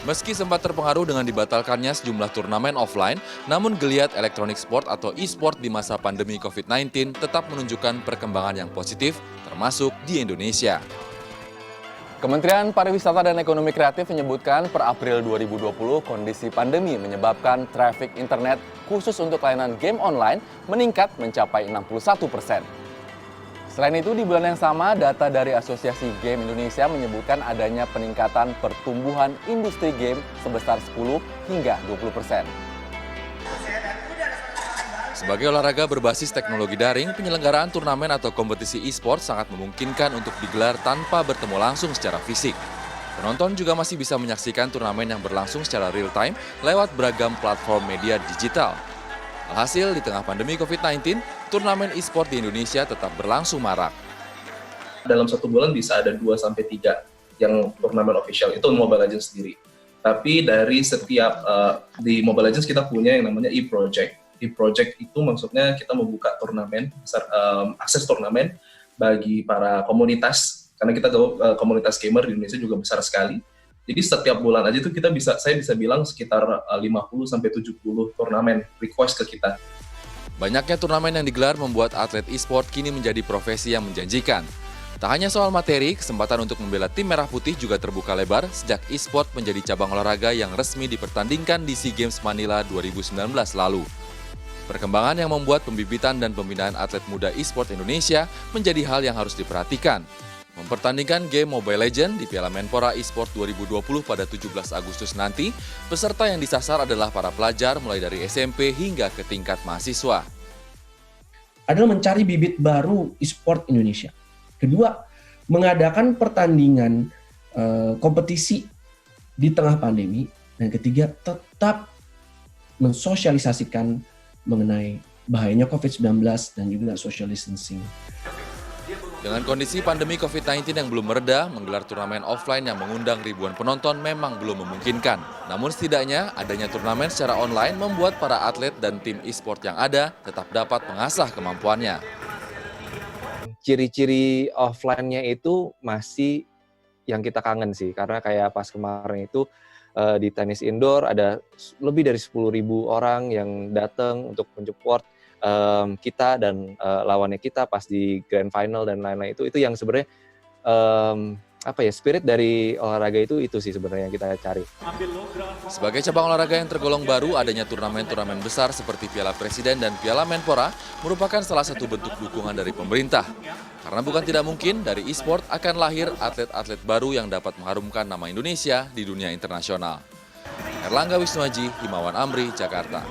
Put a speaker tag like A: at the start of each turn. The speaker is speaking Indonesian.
A: Meski sempat terpengaruh dengan dibatalkannya sejumlah turnamen offline, namun geliat elektronik sport atau e-sport di masa pandemi COVID-19 tetap menunjukkan perkembangan yang positif, termasuk di Indonesia. Kementerian Pariwisata dan Ekonomi Kreatif menyebutkan per April 2020 kondisi pandemi menyebabkan traffic internet khusus untuk layanan game online meningkat mencapai 61%. Selain itu, di bulan yang sama, data dari Asosiasi Game Indonesia menyebutkan adanya peningkatan pertumbuhan industri game sebesar 10 hingga 20%. Sebagai olahraga berbasis teknologi daring, penyelenggaraan turnamen atau kompetisi e-sport sangat memungkinkan untuk digelar tanpa bertemu langsung secara fisik. Penonton juga masih bisa menyaksikan turnamen yang berlangsung secara real-time lewat beragam platform media digital. Alhasil, di tengah pandemi COVID-19, turnamen e-sport di Indonesia tetap berlangsung marak.
B: Dalam satu bulan bisa ada 2-3 yang turnamen official, itu Mobile Legends sendiri. Tapi dari setiap, di Mobile Legends kita punya yang namanya e-project. E-project itu maksudnya kita membuka turnamen, akses turnamen bagi para komunitas, karena kita tahu komunitas gamer di Indonesia juga besar sekali. Jadi setiap bulan aja tuh saya bisa bilang sekitar 50-70 turnamen request ke kita.
A: Banyaknya turnamen yang digelar membuat atlet e-sport kini menjadi profesi yang menjanjikan. Tak hanya soal materi, kesempatan untuk membela tim merah putih juga terbuka lebar sejak e-sport menjadi cabang olahraga yang resmi dipertandingkan di SEA Games Manila 2019 lalu. Perkembangan yang membuat pembibitan dan pembinaan atlet muda e-sport Indonesia menjadi hal yang harus diperhatikan. Mempertandingkan game Mobile Legends di Piala Menpora e-sport 2020 pada 17 Agustus nanti, peserta yang disasar adalah para pelajar mulai dari SMP hingga ke tingkat mahasiswa.
C: Adalah mencari bibit baru e-sport Indonesia. Kedua, mengadakan pertandingan kompetisi di tengah pandemi. Dan ketiga, tetap mensosialisasikan mengenai bahayanya COVID-19 dan juga social distancing.
A: Dengan kondisi pandemi COVID-19 yang belum mereda, menggelar turnamen offline yang mengundang ribuan penonton memang belum memungkinkan. Namun setidaknya adanya turnamen secara online membuat para atlet dan tim e-sport yang ada tetap dapat mengasah kemampuannya.
D: Ciri-ciri offline-nya itu masih yang kita kangen sih, karena kayak pas kemarin itu di tenis indoor ada lebih dari 10.000 orang yang datang untuk mensupport kita dan lawannya kita pas di grand final dan lain-lain itu yang sebenarnya spirit dari olahraga itu sih sebenarnya yang kita cari.
A: Sebagai cabang olahraga yang tergolong baru, adanya turnamen-turnamen besar seperti Piala Presiden dan Piala Menpora merupakan salah satu bentuk dukungan dari pemerintah. Karena bukan tidak mungkin dari e-sport akan lahir atlet-atlet baru yang dapat mengharumkan nama Indonesia di dunia internasional. Erlangga Wisnuaji, Himawan Amri, Jakarta.